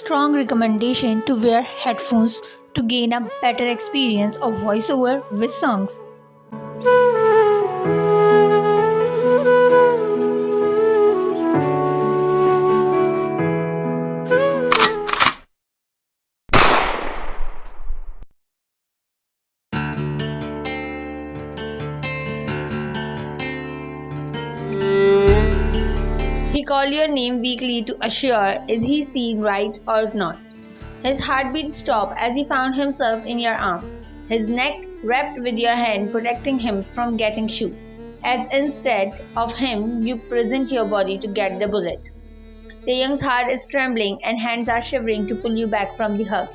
strong recommendation to wear headphones to gain a better experience of voiceover with songs. He called your name weakly to assure is he seeing right or not. His heartbeat stopped as he found himself in your arm, his neck wrapped with your hand protecting him from getting shot, as instead of him you present your body to get the bullet. Taehyung's heart is trembling and hands are shivering to pull you back from the hug,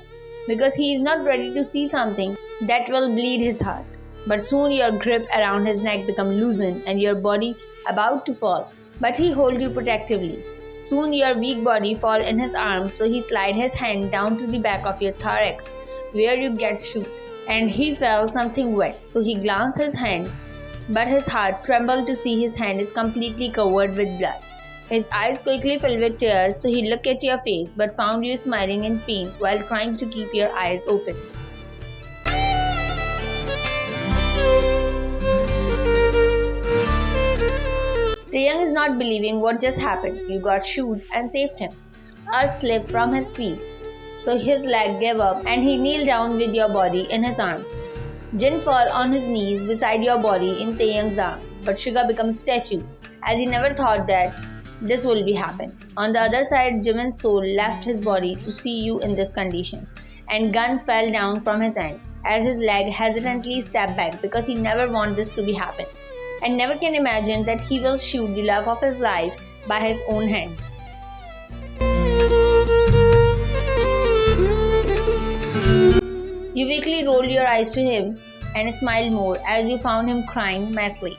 because he is not ready to see something that will bleed his heart. But soon your grip around his neck becomes loosened and your body about to fall. But he holds you protectively. Soon your weak body falls in his arms, so he slides his hand down to the back of your thorax, where you get shot. And he felt something wet, so he glanced his hand, but his heart trembled to see his hand is completely covered with blood. His eyes quickly filled with tears, so he looked at your face, but found you smiling in pain while trying to keep your eyes open. Taehyung is not believing what just happened. You got shot and saved him. Earth slipped from his feet, so his leg gave up and he kneeled down with your body in his arms. Jinff fell on his knees beside your body in Taehyung's arms, but Suga becomes statue, as he never thought that this will be happen. On the other side, Jimin's soul left his body to see you in this condition, and gun fell down from his hand, as his leg hesitantly stepped back because he never wanted this to be happen, and never can imagine that he will shoot the love of his life by his own hand. You weakly rolled your eyes to him and smiled more as you found him crying madly.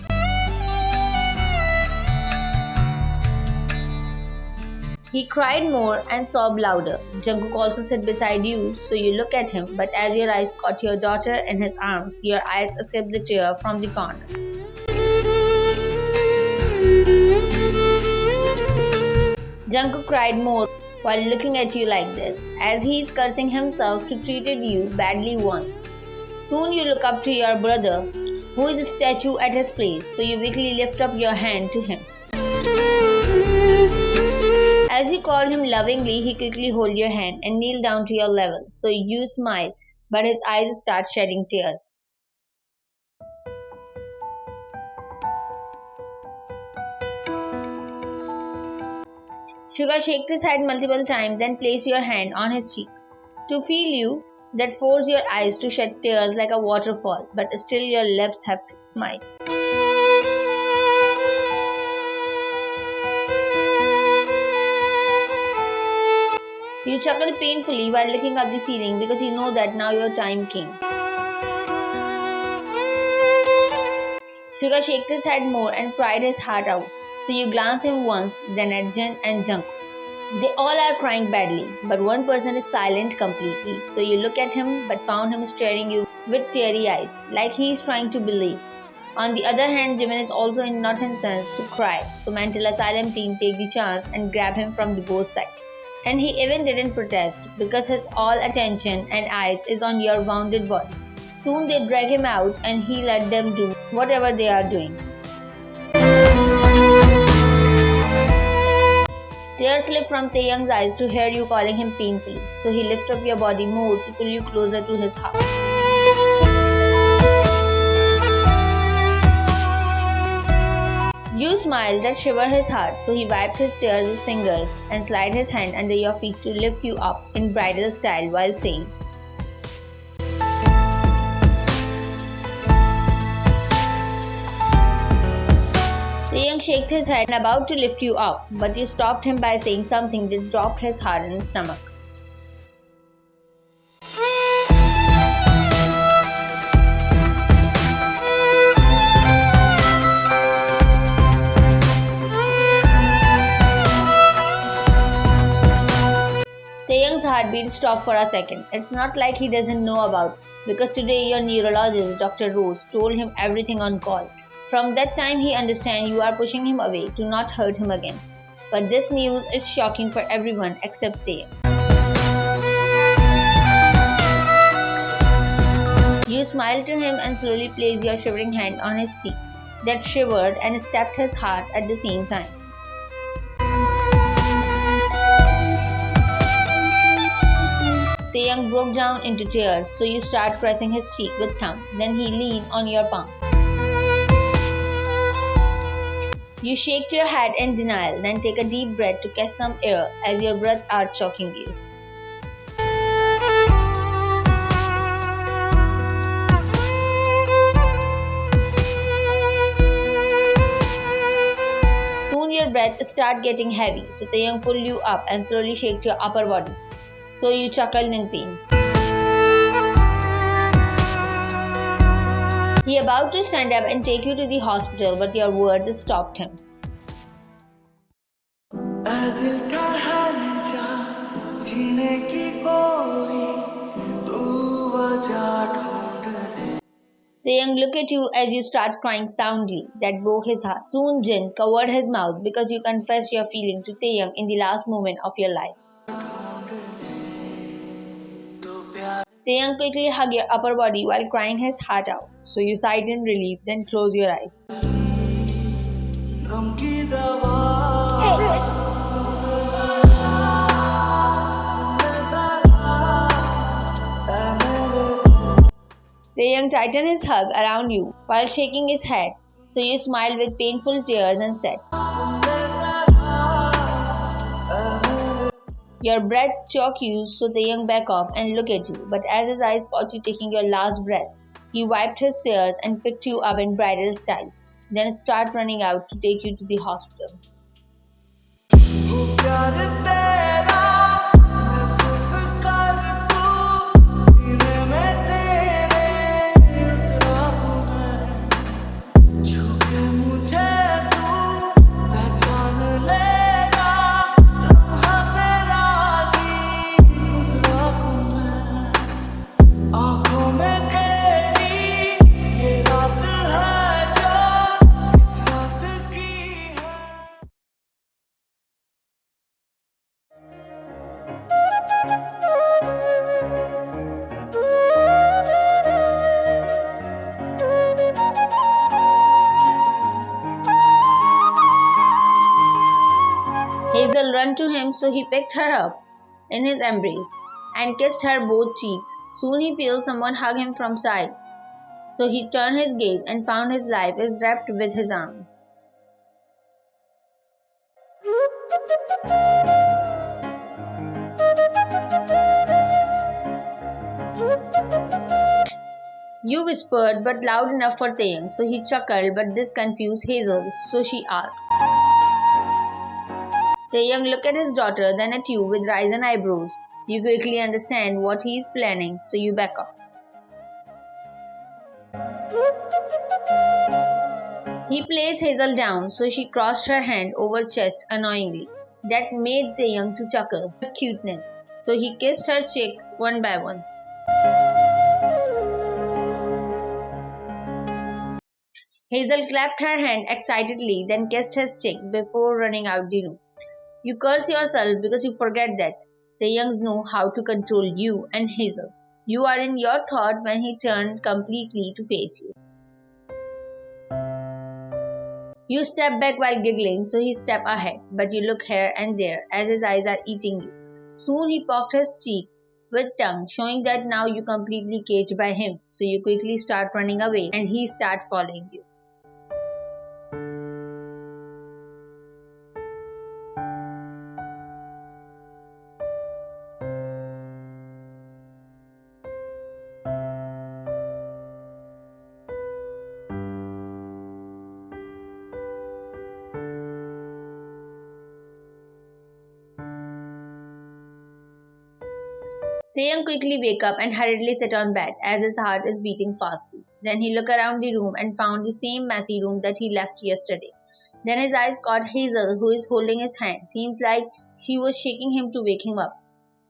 He cried more and sobbed louder. Jungkook also sat beside you, so you look at him, but as your eyes caught your daughter in his arms, your eyes escaped the tear from the corner. Jungkook cried more while looking at you like this, as he is cursing himself to treated you badly once. Soon you look up to your brother, who is a statue at his place, so you weakly lift up your hand to him. As you called him lovingly, he quickly hold your hand and kneel down to your level, so you smile, but his eyes start shedding tears. Suga shakes his head multiple times, then place your hand on his cheek. To feel you, that force your eyes to shed tears like a waterfall, but still your lips have smiled. You chuckle painfully while looking up the ceiling because you know that now your time came. Suga shaked his head more and cried his heart out. So you glance him once, then at Jin and Jungkook. They all are crying badly, but one person is silent completely. So you look at him, but found him staring you with teary eyes, like he is trying to believe. On the other hand, Jimin is also in not in sense to cry. So mental asylum team take the chance and grab him from the both sides. And he even didn't protest because his all attention and eyes is on your wounded body. Soon they drag him out and he let them do whatever they are doing. Tears slip from Taehyung's eyes to hear you calling him painfully, so he lifts up your body more to pull you closer to his heart. You smile that shiver his heart, so he wiped his tears with fingers and slid his hand under your feet to lift you up in bridal style while saying, Taehyung shook his head and about to lift you up, but you stopped him by saying something that dropped his heart in his stomach. Taehyung's heartbeat stopped for a second. It's not like he doesn't know about, because today your neurologist, Dr. Rose, told him everything on call. From that time he understands you are pushing him away to not hurt him again. But this news is shocking for everyone except Taehyung. smile to him and slowly place your shivering hand on his cheek that shivered and stabbed his heart at the same time. Taehyung broke down into tears, so you start pressing his cheek with thumb. Then he leans on your palm. You shake your head in denial, then take a deep breath to catch some air as your breath are choking you. Soon your breath starts getting heavy, so Taehyung pull you up and slowly shake your upper body. So you chuckle in pain. He about to stand up and take you to the hospital, but your words stopped him. Taehyung looked at you as you start crying soundly. That broke his heart. Soon Jinff covered his mouth because you confessed your feeling to Taehyung in the last moment of your life. Taehyung quickly hugged your upper body while crying his heart out. So you sighed in relief, then close your eyes. Hey! Taehyung tightened his hug around you while shaking his head, so you smiled with painful tears and said, your breath choked you, so Taehyung backed off and looked at you, but as his eyes caught you taking your last breath, he wiped his tears and picked you up in bridal style, then started running out to take you to the hospital. Hazel ran to him, so he picked her up in his embrace and kissed her both cheeks. Soon he felt someone hug him from side, so he turned his gaze and found his life is wrapped with his arms. You whispered, but loud enough for Taehyung, so he chuckled, but this confused Hazel, so she asked. Taehyung looked at his daughter, then at you with risen eyebrows. You quickly understand what he is planning, so you back off. He placed Hazel down, so she crossed her hand over chest annoyingly. That made Taehyung to chuckle at cuteness, so he kissed her cheeks one by one. Hazel clapped her hand excitedly, then kissed his cheek before running out the room. You curse yourself because you forget that Taehyung knows how to control you and Hazel. You are in your thought when he turned completely to face you. You step back while giggling, so he step ahead, but you look here and there as his eyes are eating you. Soon he poked his cheek with tongue, showing that now you completely caged by him, so you quickly start running away and he start following you. Taehyung quickly wake up and hurriedly sit on bed as his heart is beating fastly. Then he looked around the room and found the same messy room that he left yesterday. Then his eyes caught Hazel, who is holding his hand. Seems like she was shaking him to wake him up.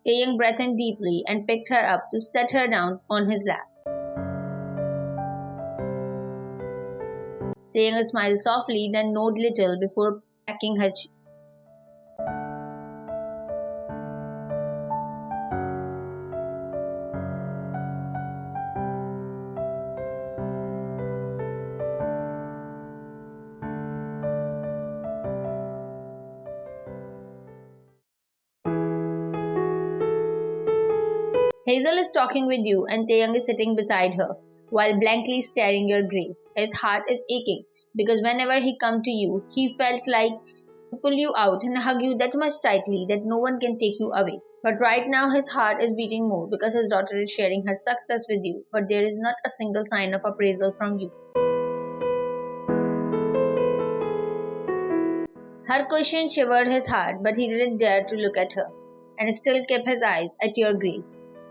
Taehyung breathed in deeply and picked her up to set her down on his lap. Taehyung smiled softly, then nodded little before pecking her cheek. Hazel is talking with you and Taehyung is sitting beside her while blankly staring your grave. His heart is aching because whenever he come to you, he felt like to pull you out and hug you that much tightly that no one can take you away. But right now his heart is beating more because his daughter is sharing her success with you, but there is not a single sign of appraisal from you. Her question shivered his heart, but he didn't dare to look at her, and still kept his eyes at your grave.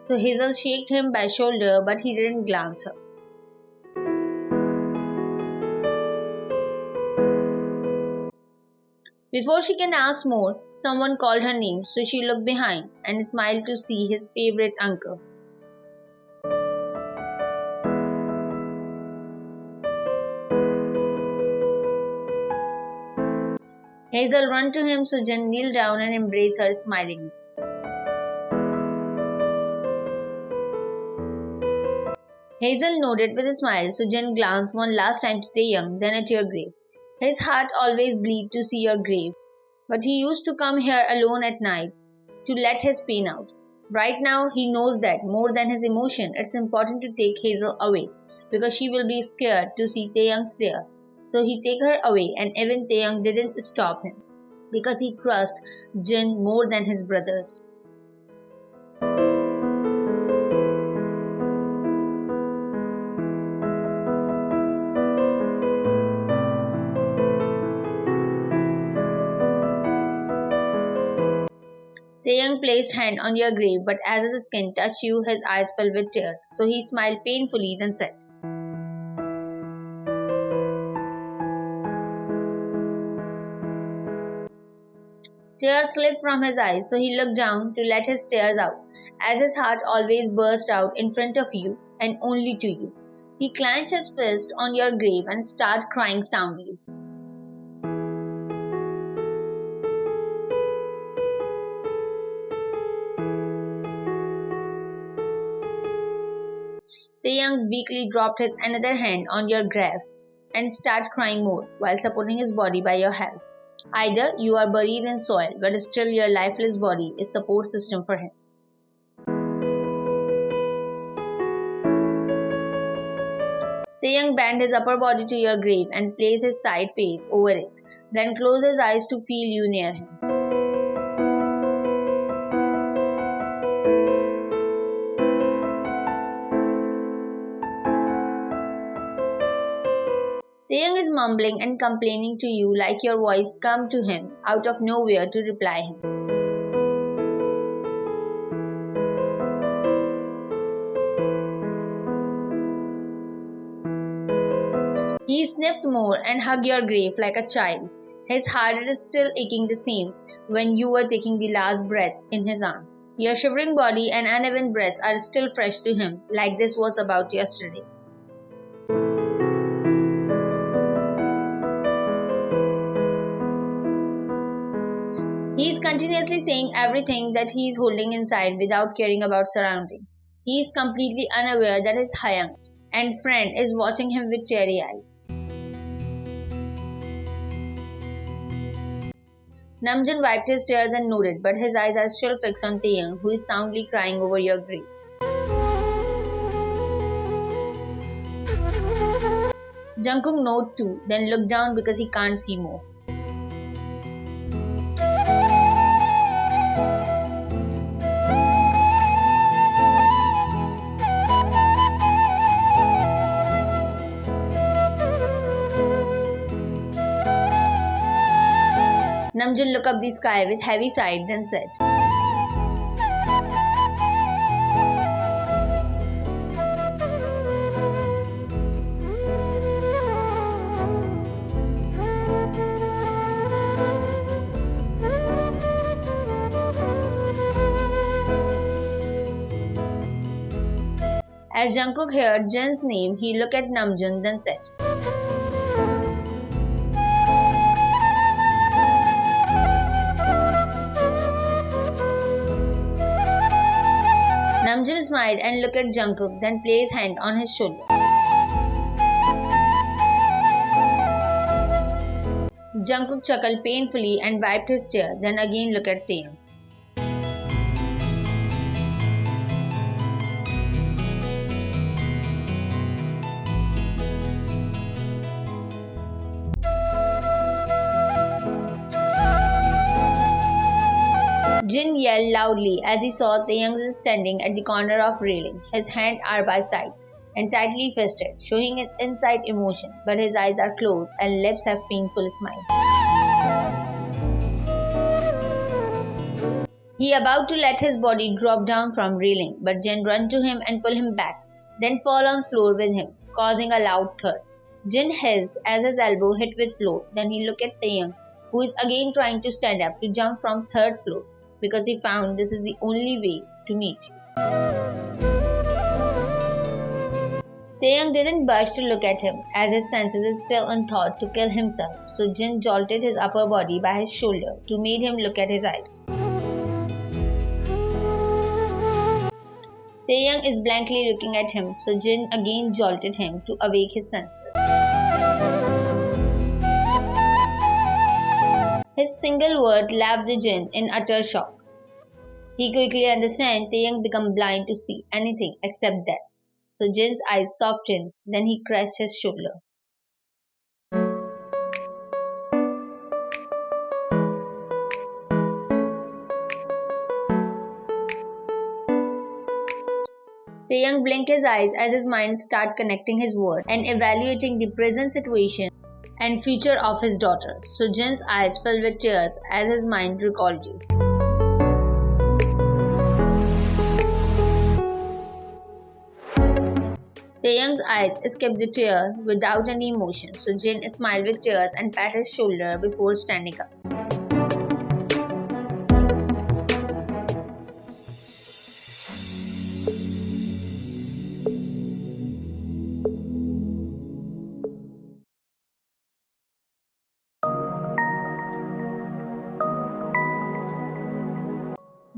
So Hazel shook him by shoulder, but he didn't glance her. Before she can ask more, someone called her name, so she looked behind and smiled to see his favorite uncle. Hazel ran to him, so Jen kneeled down and embraced her smilingly. Hazel nodded with a smile, so Jen glanced one last time to Taehyung, then at your grave. His heart always bleed to see your grave, but he used to come here alone at night to let his pain out. Right now, he knows that more than his emotion, it's important to take Hazel away because she will be scared to see Taehyung stare. So he take her away, and even Taehyung didn't stop him because he trusts Jin more than his brothers. Taehyung placed hand on your grave, but as his skin touched you, his eyes filled with tears. So he smiled painfully, then said, Tears slipped from his eyes, so he looked down to let his tears out, as his heart always burst out in front of you and only to you. He clenched his fist on your grave and started crying soundly. Taehyung weakly dropped his another hand on your grave and started crying more while supporting his body by your head. Either you are buried in soil, but still your lifeless body is support system for him. Taehyung bent his upper body to your grave and placed his side face over it, then closed his eyes to feel you near him. Taehyung is mumbling and complaining to you like your voice come to him out of nowhere to reply him. He sniffed more and hugged your grave like a child. His heart is still aching the same when you were taking the last breath in his arm. Your shivering body and uneven breath are still fresh to him, like this was about yesterday. He is continuously saying everything that he is holding inside without caring about surroundings. He is completely unaware that his Hyung and friend is watching him with teary eyes. Namjoon wiped his tears and nodded, but his eyes are still fixed on Taehyung, who is soundly crying over your grave. Jungkook nodded too, then looked down because he can't see more. Namjoon looked up the sky with heavy sigh, then said, As Jungkook heard Jin's name, he looked at Namjoon, then said, Namjoon smiled and looked at Jungkook, then placed his hand on his shoulder. Jungkook chuckled painfully and wiped his tears, then again looked at Taehyung. yelled loudly as he saw Taehyung standing at the corner of railing. His hands are by side and tightly fisted, showing his inside emotion, but his eyes are closed and lips have painful smiles. He about to let his body drop down from railing, but Jin run to him and pull him back, then fall on floor with him, causing a loud thud. Jin hissed as his elbow hit with floor. Then he looked at Taehyung, who is again trying to stand up to jump from third floor, because he found this is the only way to meet you. Taehyung didn't budge to look at him, as his senses is still on thought to kill himself, so Jin jolted his upper body by his shoulder to make him look at his eyes. Taehyung is blankly looking at him, so Jin again jolted him to awake his senses. His single word left the Jin in utter shock. He quickly understands Taehyung become blind to see anything except death. So Jin's eyes softened, then he caressed his shoulder. Taehyung blinked his eyes as his mind started connecting his words and evaluating the present situation and future of his daughter. So Jin's eyes filled with tears as his mind recalled you. Taehyung's eyes escaped the tear without any emotion, so Jin smiled with tears and pat his shoulder before standing up.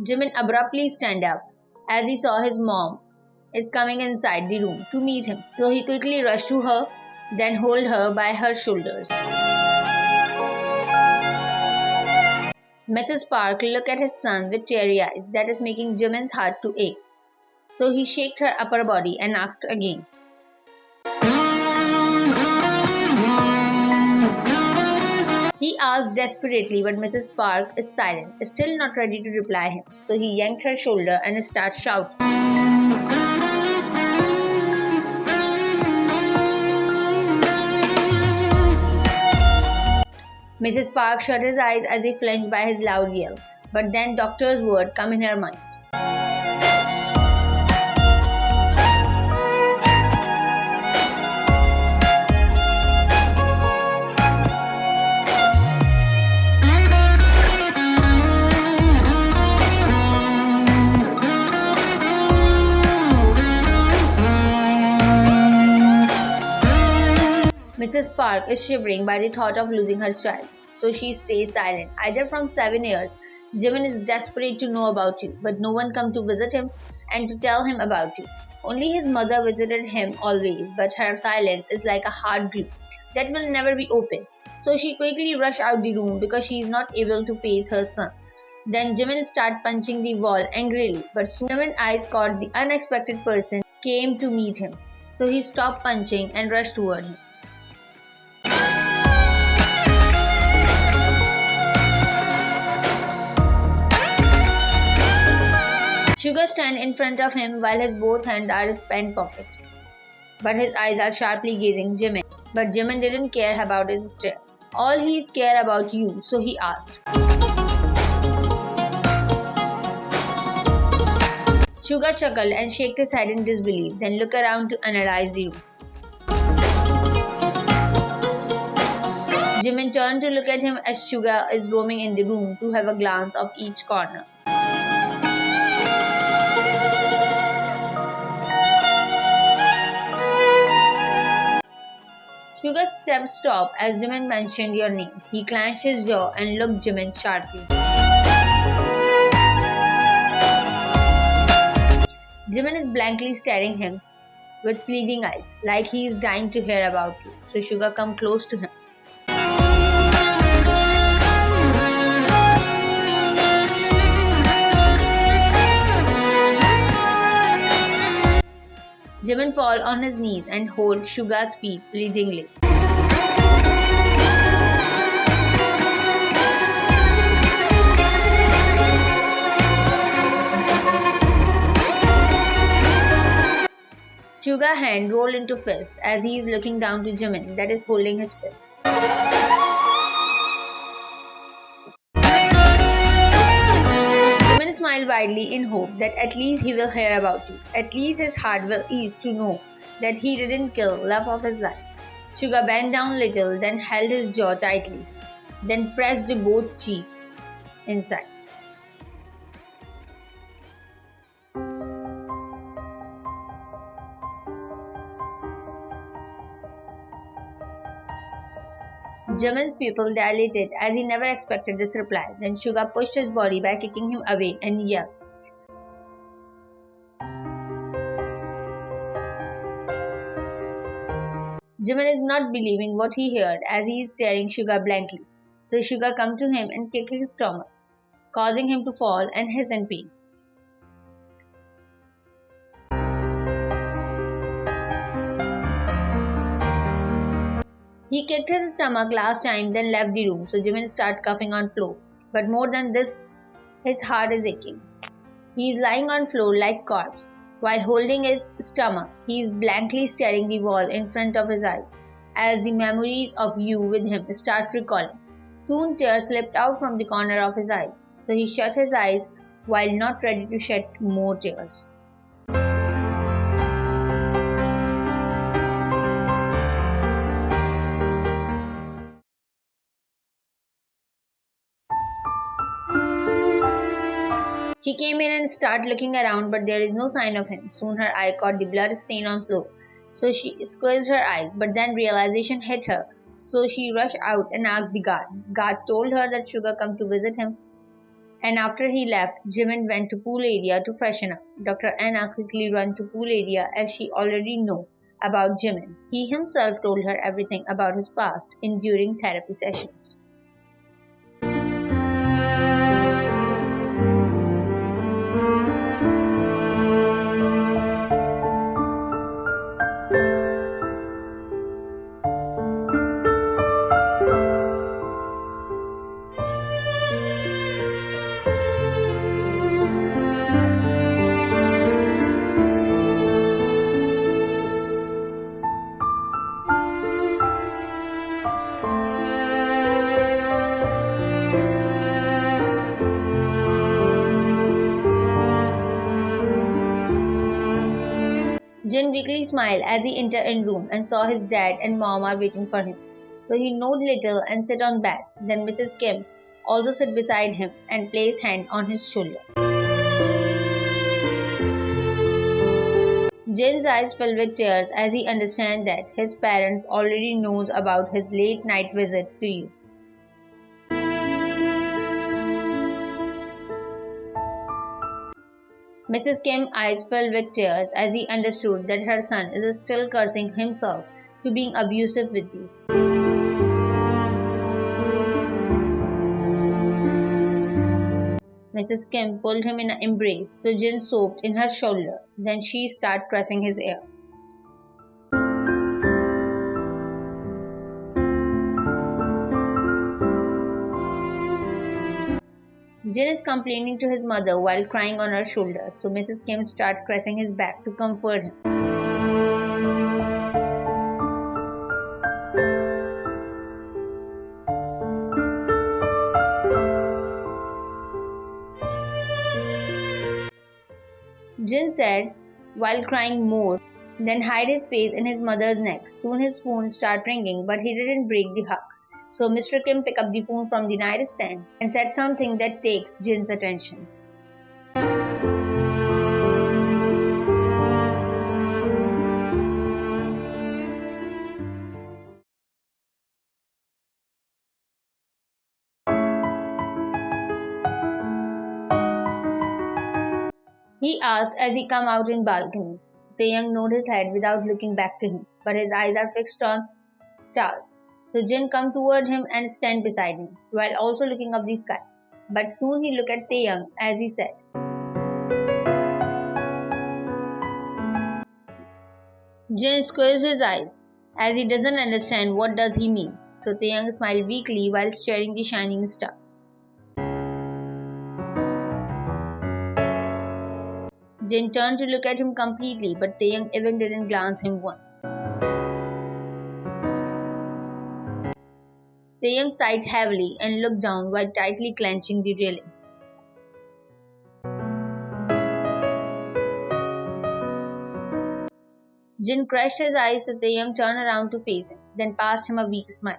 Jimin abruptly stand up as he saw his mom is coming inside the room to meet him. So he quickly rushed to her, then held her by her shoulders. Mrs. Park looked at his son with teary eyes that is making Jimin's heart to ache. So he shook her upper body and asked again. He asked desperately, but Mrs. Park is silent, still not ready to reply him. So he yanked her shoulder and started shouting. Mrs. Park shut his eyes as he flinched by his loud yell, but then doctor's word come in her mind. Mrs. Park is shivering by the thought of losing her child, so she stays silent. Either from 7 years, Jimin is desperate to know about you, but no one come to visit him and to tell him about you. Only his mother visited him always, but her silence is like a hard glue that will never be opened. So she quickly rushed out the room because she is not able to face her son. Then Jimin started punching the wall angrily, but soon Jimin's eyes caught the unexpected person came to meet him. So he stopped punching and rushed toward him. Sugar stands in front of him while his both hands are in his pant pocket. But his eyes are sharply gazing Jimin. But Jimin didn't care about his stare. All he is care about you, so he asked. Sugar chuckled and shook his head in disbelief, then looked around to analyze the room. Jimin turned to look at him as Sugar is roaming in the room to have a glance of each corner. Sugar's step stopped as Jimin mentioned your name. He clenched his jaw and looked Jimin sharply. Jimin is blankly staring him with pleading eyes, like he is dying to hear about you. So Sugar come close to him. Jimin fall on his knees and hold Sugar's feet pleadingly. Suga's hand rolled into fist as he is looking down to Jimin, that is holding his fist. Jimin smiled widely in hope that at least he will hear about it. At least his heart will ease to know that he didn't kill love of his life. Suga bent down little, then held his jaw tightly, then pressed both cheeks inside. Jimin's pupil dilated as he never expected this reply. Then Suga pushed his body by kicking him away and yelled. Jimin is not believing what he heard as he is staring Suga blankly. So Suga comes to him and kicks his stomach, causing him to fall and hiss in pain. He kicked his stomach last time, then left the room, so Jimin started coughing on floor. But more than this, his heart is aching. He is lying on floor like corpse. While holding his stomach, he is blankly staring the wall in front of his eyes, as the memories of you with him start recalling. Soon tears slipped out from the corner of his eyes, so he shut his eyes while not ready to shed more tears. She came in and started looking around, but there is no sign of him. Soon her eye caught the blood stain on floor, so she squeezed her eyes, but then realization hit her, so she rushed out and asked the guard. Guard told her that Suga come to visit him, and after he left, Jimin went to pool area to freshen up. Dr. Anna quickly ran to pool area as she already know about Jimin. He himself told her everything about his past during therapy sessions. Jin weakly smiled as he entered in room and saw his dad and mom are waiting for him. So he nodded little and sat on bed. Then Mrs. Kim also sat beside him and placed hand on his shoulder. Jin's eyes filled with tears as he understands that his parents already knows about his late night visit to you. Mrs. Kim's eyes filled with tears as he understood that her son is still cursing himself to being abusive with you. Mrs. Kim pulled him in an embrace, so Jin sobbed in her shoulder. Then she started pressing his ear. Jin is complaining to his mother while crying on her shoulder, so Mrs. Kim started pressing his back to comfort him. Jin said, while crying more, then hid his face in his mother's neck. Soon his phone started ringing, but he didn't break the hug. So Mr. Kim picked up the phone from the nightstand and said something that takes Jin's attention. He asked as he came out in balcony. Taehyung nodded his head without looking back to him, but his eyes are fixed on stars. So Jin come toward him and stand beside him, while also looking up the sky. But soon he looked at Taehyung as he said, Jin squeezed his eyes as he doesn't understand what does he mean. So Taehyung smiled weakly while staring the shining stars. Jin turned to look at him completely, but Taehyung even didn't glance him once. Taehyung sighed heavily and looked down while tightly clenching the railing. Jin crushed his eyes so Taehyung turned around to face him, then passed him a weak smile.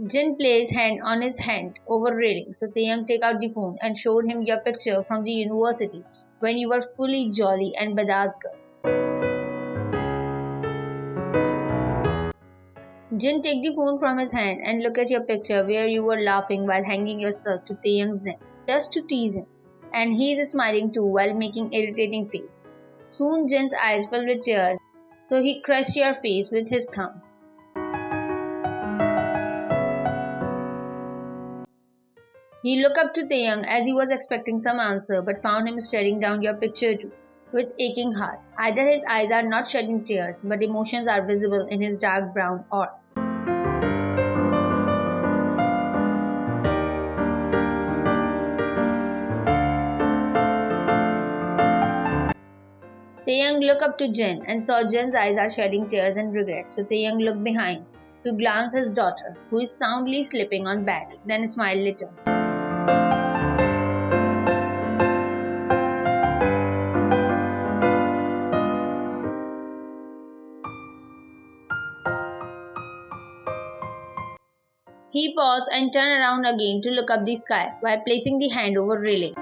Jin placed hand on his hand over railing, so Taehyung took out the phone and showed him your picture from the university when you were fully jolly and badass girl. Jin took the phone from his hand and looked at your picture where you were laughing while hanging yourself to Taehyung's neck, just to tease him, and he is smiling too while making irritating face. Soon Jin's eyes filled with tears, so he crushed your face with his thumb. He looked up to Taehyung as he was expecting some answer, but found him staring down your picture too, with aching heart. Either his eyes are not shedding tears, but emotions are visible in his dark brown orbs. Taehyung looked up to Jin and saw Jin's eyes are shedding tears and regret, so Taehyung looked behind to glance at his daughter, who is soundly sleeping on bed, then smiled little. He paused and turned around again to look up the sky while placing the hand over railing.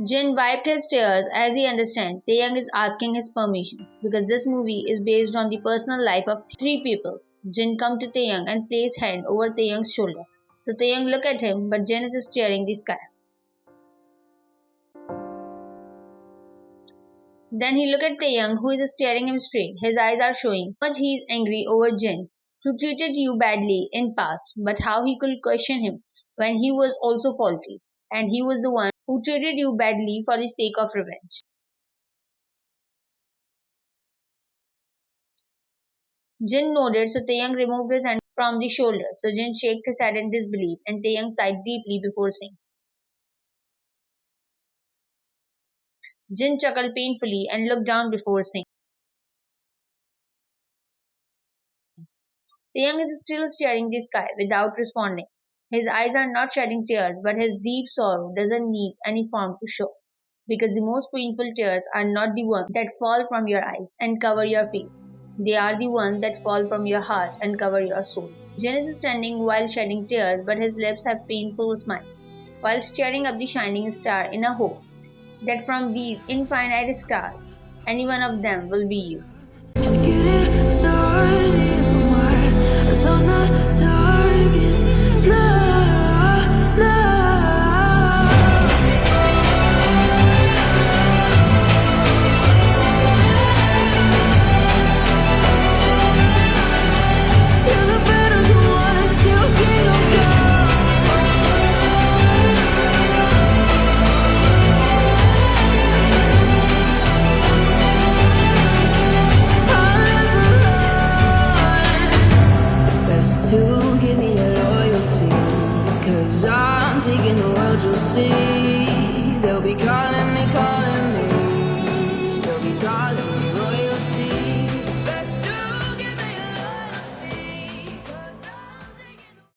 Jin wiped his tears as he understands Taehyung is asking his permission because this movie is based on the personal life of three people. Jin come to Taehyung and placed hand over Taehyung's shoulder. So Taehyung looked at him, but Jin is staring the sky. Then he looked at Taehyung, who is staring him straight. His eyes are showing how much he is angry over Jin, who treated you badly in past, but how he could question him when he was also faulty, and he was the one who treated you badly for the sake of revenge. Jin nodded, so Taehyung removed his hand from the shoulder. So Jin shook his head in disbelief, and Taehyung sighed deeply before saying. Jin chuckled painfully and looked down before saying. Taehyung is still staring the sky without responding. His eyes are not shedding tears, but his deep sorrow doesn't need any form to show. Because the most painful tears are not the ones that fall from your eyes and cover your face. They are the ones that fall from your heart and cover your soul. Jin is standing while shedding tears, but his lips have painful smile, while staring up the shining star in a hope that from these infinite stars, any one of them will be you. To give me your loyalty, 'cause I'm taking the world, you'll see.